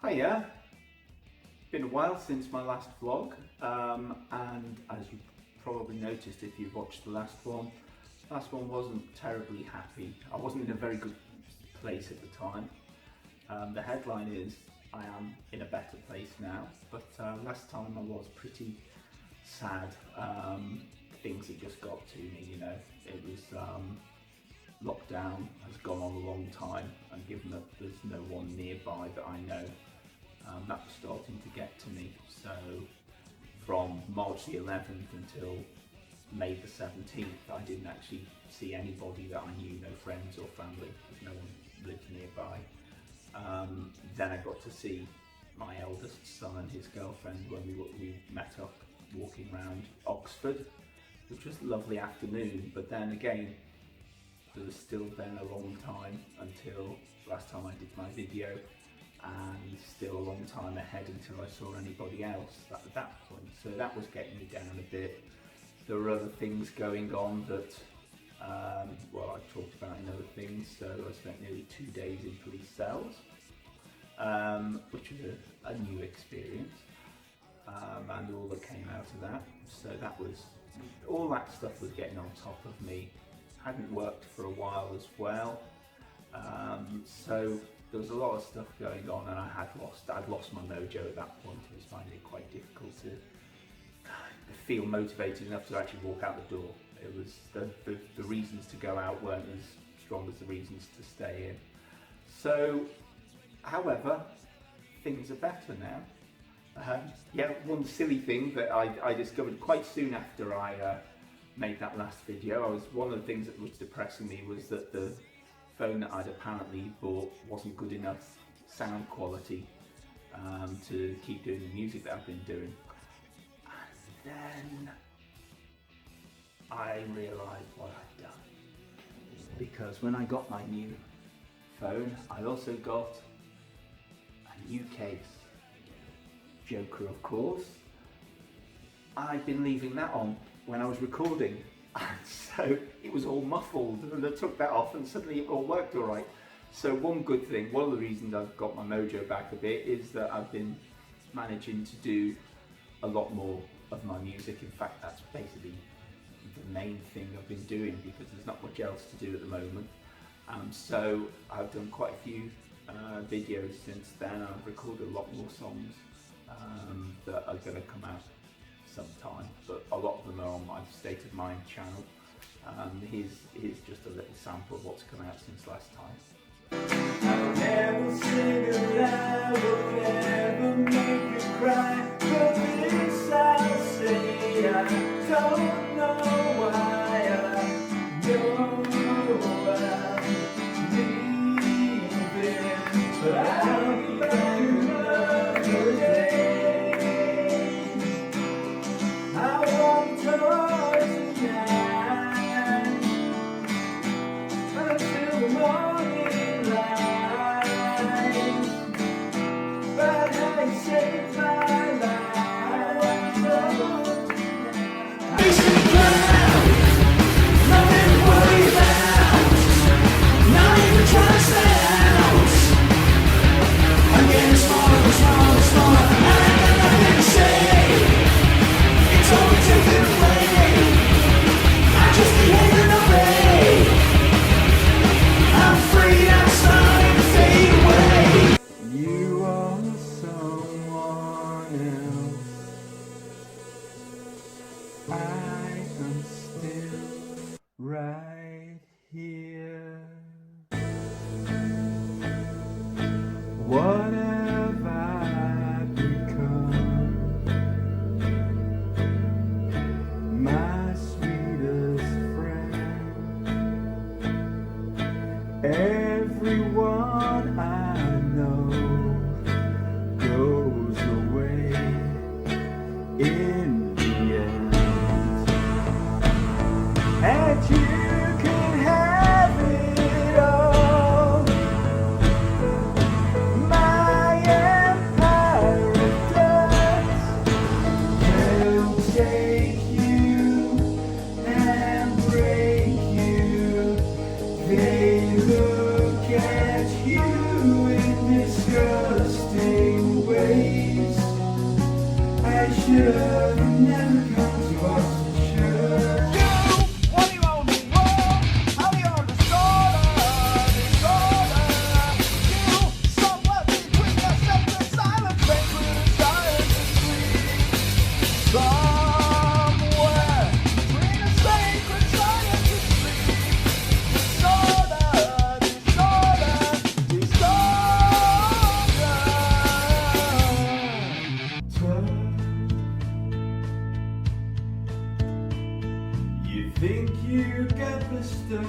Hiya! Been a while since my last vlog, and as you probably noticed if you've watched the last one wasn't terribly happy. I wasn't in a very good place at the time. The headline is, I am in a better place now, but last time I was pretty sad. Things had just got to me, you know. It was lockdown has gone on a long time, and given that there's no one nearby that I know, that was starting to get to me. So from March the 11th until May the 17th, I didn't actually see anybody that I knew, no friends or family, because no one lived nearby. Then I got to see my eldest son and his girlfriend when we met up walking around Oxford, which was a lovely afternoon, but then again, there was still then a long time until last time I did my video, and still a long time ahead until I saw anybody else at that point. So that was getting me down a bit. There were other things going on that, well, I talked about in other things. So I spent nearly 2 days in police cells, which was a new experience, and all that came out of that. So that was, all that stuff was getting on top of me. Hadn't worked for a while as well, so there was a lot of stuff going on, and I'd lost my mojo at that point. I was finding it quite difficult to feel motivated enough to actually walk out the door. It was the reasons to go out weren't as strong as the reasons to stay in. So, however, things are better now. Yeah, one silly thing that I discovered quite soon after I made that last video, one of the things that was depressing me was that the phone that I'd apparently bought wasn't good enough sound quality to keep doing the music that I've been doing. And then I realised what I'd done, because when I got my new phone, I also got a new case. Joker, of course. I'd been leaving that on when I was recording, and so it was all muffled, and I took that off and suddenly it all worked all right. So one good thing, one of the reasons I've got my mojo back a bit, is that I've been managing to do a lot more of my music. In fact, that's basically the main thing I've been doing, because there's not much else to do at the moment. So I've done quite a few videos since then. I've recorded a lot more songs that are going to come out sometime, but a lot of them are on my State of Mind channel. Here's just a little sample of what's come out since last time. I'll never sing a lie, will never make you cry, but this I'll say, I don't know why, I know I'm leaving, but I'll be back another day. days I should have never come to us. You think you got the stuff,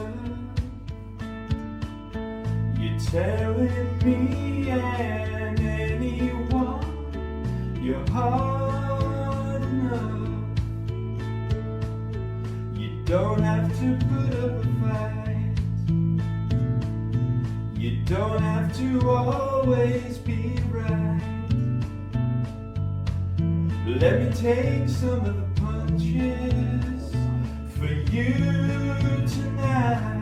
you're telling me and anyone you're hard enough. You don't have to put up a fight, you don't have to always be right. Let me take some of the punches for you tonight.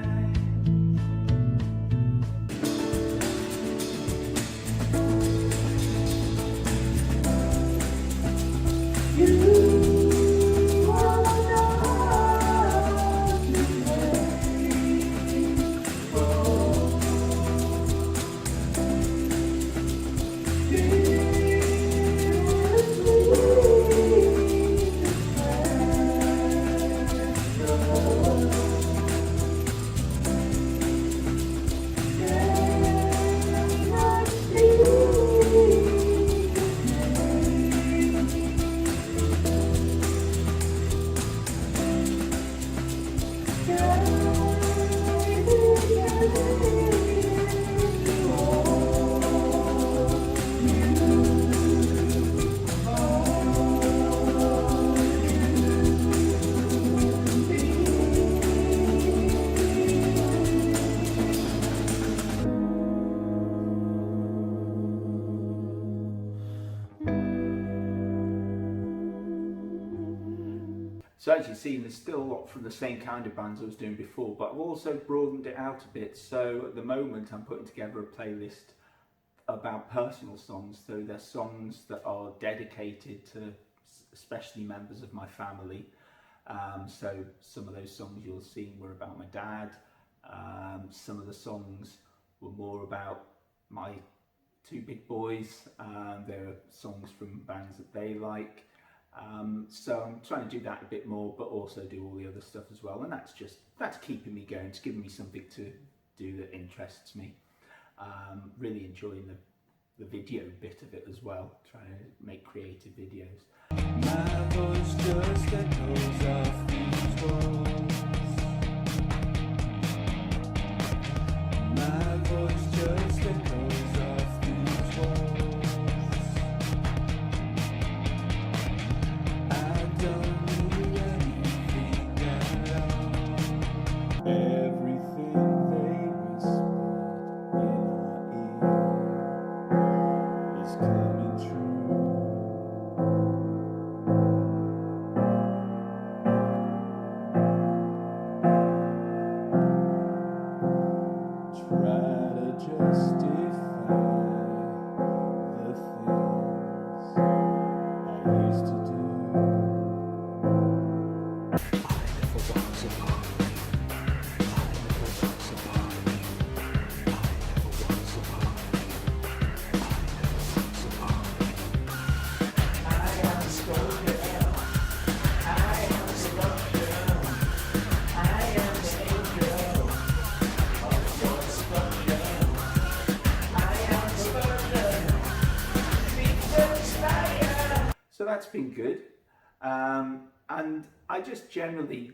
So as you've seen, there's still a lot from the same kind of bands I was doing before, but I've also broadened it out a bit. So at the moment I'm putting together a playlist about personal songs. So they're songs that are dedicated to especially members of my family. So some of those songs you'll see were about my dad. Some of the songs were more about my two big boys. There are songs from bands that they like. So I'm trying to do that a bit more, but also do all the other stuff as well, and that's keeping me going. It's giving me something to do that interests me. Really enjoying the video bit of it as well, trying to make creative videos. My voice just echoes off these walls. My voice just echoes off these walls. So that's been good, and I just generally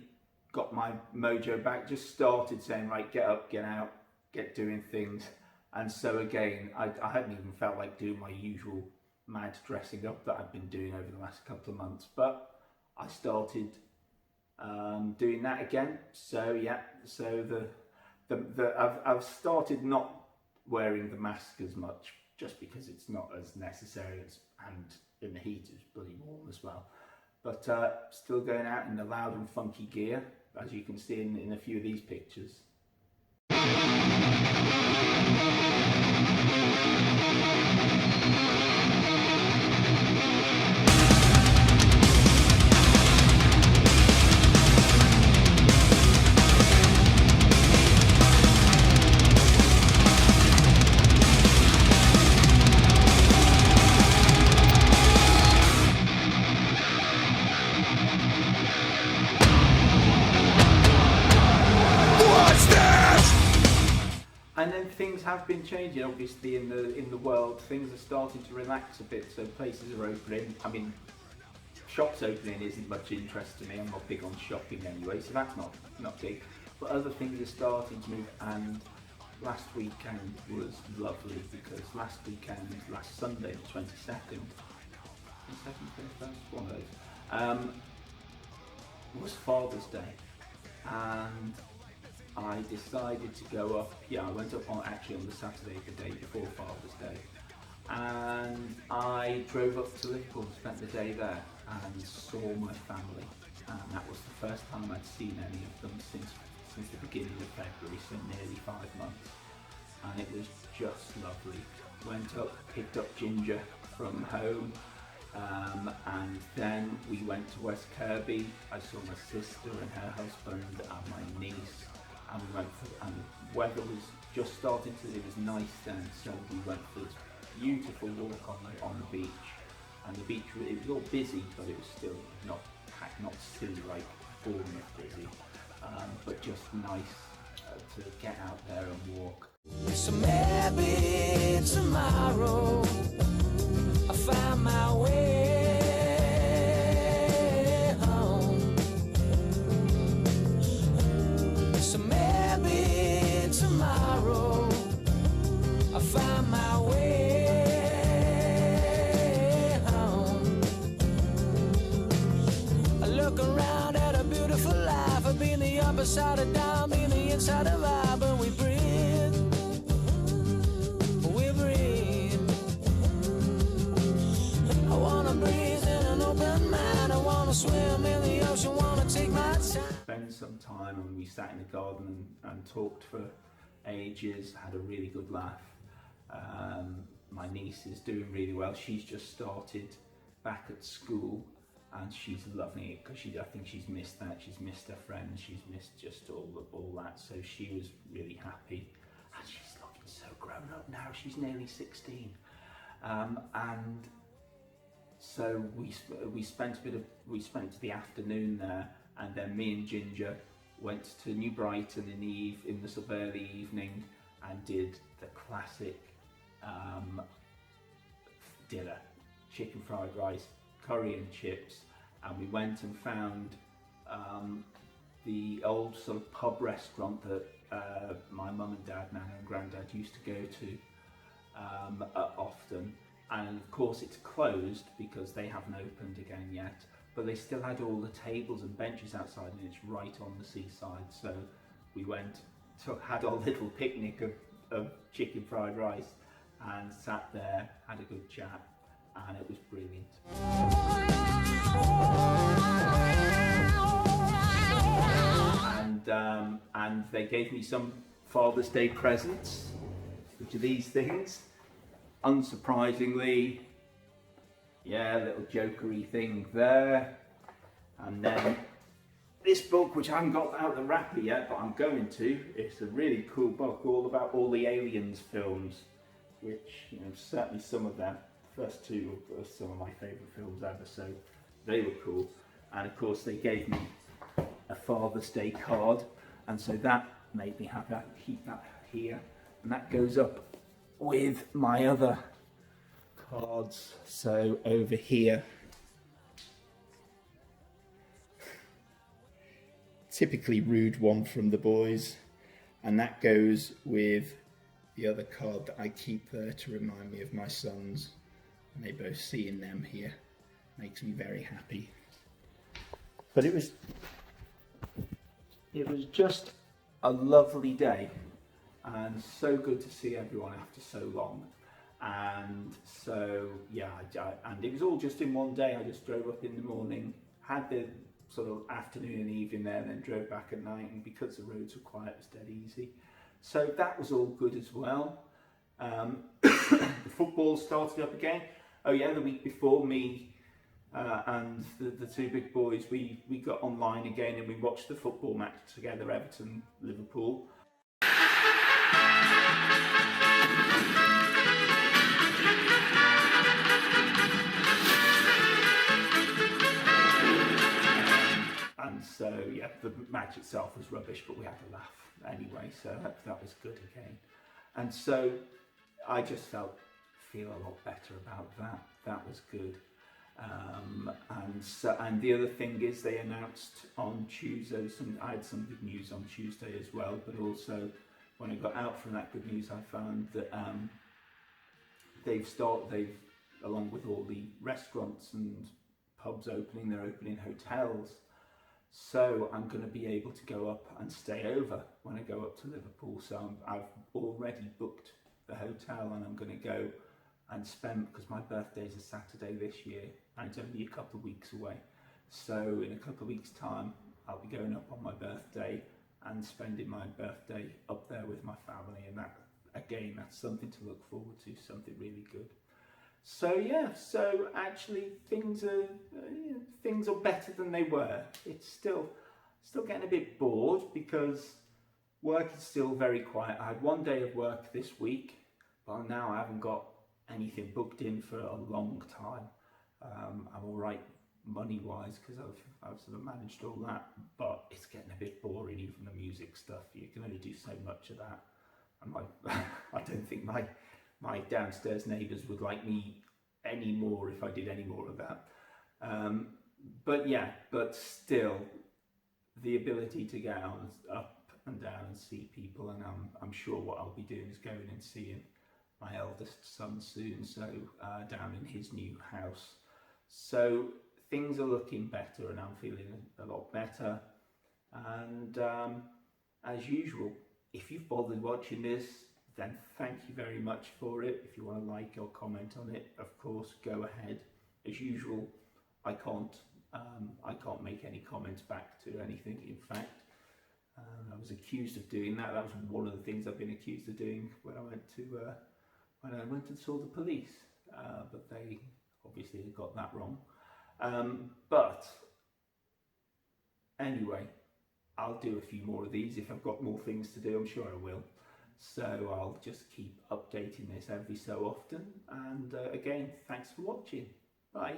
got my mojo back, just started saying, right, get up, get out, get doing things. And so again, I hadn't even felt like doing my usual mad dressing up that I've been doing over the last couple of months, but I started doing that again. So yeah, so I've started not wearing the mask as much, just because it's not as necessary as, and in the heat it's bloody warm as well. But still going out in the loud and funky gear, as you can see in a few of these pictures. have been changing, obviously, in the world. Things are starting to relax a bit, so places are opening. I mean, shops opening isn't much interest to me. I'm not big on shopping anyway, so that's not big. But other things are starting to move, and last weekend was lovely because last Sunday, the 22nd, one of those, was Father's Day, and I decided to go up. I went up on the Saturday, the day before Father's Day, and I drove up to Liverpool and spent the day there and saw my family. And that was the first time I'd seen any of them since the beginning of February, so nearly 5 months. And it was just lovely. Went up, picked up Ginger from home, and then we went to West Kirby. I saw my sister and her husband and my niece, and the weather was just starting to, it was nice then, so we went for this beautiful walk on the beach. And the beach, it was all busy, but it was still not silly like Bournemouth busy, but just nice to get out there and walk. So maybe tomorrow I'll find my way home. So maybe tomorrow I'll find my way home. I look around at a beautiful life. I've been the upside of down, been the inside of out, but we breathe. Swim in the ocean, wanna take my time. Spent some time and we sat in the garden and talked for ages, had a really good laugh. My niece is doing really well. She's just started back at school and she's loving it because I think she's missed that. She's missed her friends, she's missed just all that. So she was really happy and she's looking so grown up now. She's nearly 16. And so we spent the afternoon there, and then me and Ginger went to New Brighton in the early evening and did the classic dinner: chicken fried rice, curry and chips. And we went and found the old sort of pub restaurant that my mum and dad, Nana and Grandad used to go to often. And of course it's closed because they haven't opened again yet, but they still had all the tables and benches outside and it's right on the seaside. So we had our little picnic of chicken fried rice and sat there, had a good chat, and it was brilliant. And they gave me some Father's Day presents, which are these things. Unsurprisingly, a little jokery thing there, and then this book, which I haven't got out the wrapper yet, but I'm going to. It's a really cool book, all about all the Aliens films, which certainly some of them, the first two are some of my favourite films ever, so they were cool. And of course they gave me a Father's Day card, and so that made me happy. I can keep that here, and that goes up with my other cards. So over here, typically rude one from the boys, and that goes with the other card that I keep there to remind me of my sons, and they both see in them here. Makes me very happy. But it was just a lovely day, and so good to see everyone after so long. And so and it was all just in one day. I just drove up in the morning, had the sort of afternoon and evening there, and then drove back at night, and because the roads were quiet, it was dead easy. So that was all good as well. The football started up again. The week before, me and the two big boys, we got online again and we watched the football match together, Everton, Liverpool. And so, the match itself was rubbish, but we had to laugh anyway, so that was good again. And so I just feel a lot better about that. That was good. And the other thing is they announced on Tuesday, I had some good news on Tuesday as well, but also when I got out from that good news, I found that they've along with all the restaurants and pubs opening, they're opening hotels. So I'm going to be able to go up and stay over when I go up to Liverpool. So I've already booked the hotel, and I'm going to go and spend, because my birthday's a Saturday this year and it's only a couple of weeks away. So in a couple of weeks' time, I'll be going up on my birthday and spending my birthday up there with my family, and that, again, that's something to look forward to, something really good. So yeah, so actually things are better than they were. It's still getting a bit bored because work is still very quiet. I had one day of work this week, but now I haven't got anything booked in for a long time. I'm all right money-wise because I've sort of managed all that, but it's getting a bit boring. Even the music stuff, you can only do so much of that. And I don't think my downstairs neighbours would like me anymore if I did any more of that. But still, the ability to get out up and down and see people, and I'm sure what I'll be doing is going and seeing my eldest son soon, so down in his new house. So things are looking better, and I'm feeling a lot better. And as usual, if you've bothered watching this, then thank you very much for it. If you want to like or comment on it, of course, go ahead. As usual, I can't make any comments back to anything. In fact, I was accused of doing that. That was one of the things I've been accused of doing when I went and saw the police. But they obviously got that wrong. But anyway, I'll do a few more of these. If I've got more things to do, I'm sure I will. So I'll just keep updating this every so often. And again, thanks for watching. Bye.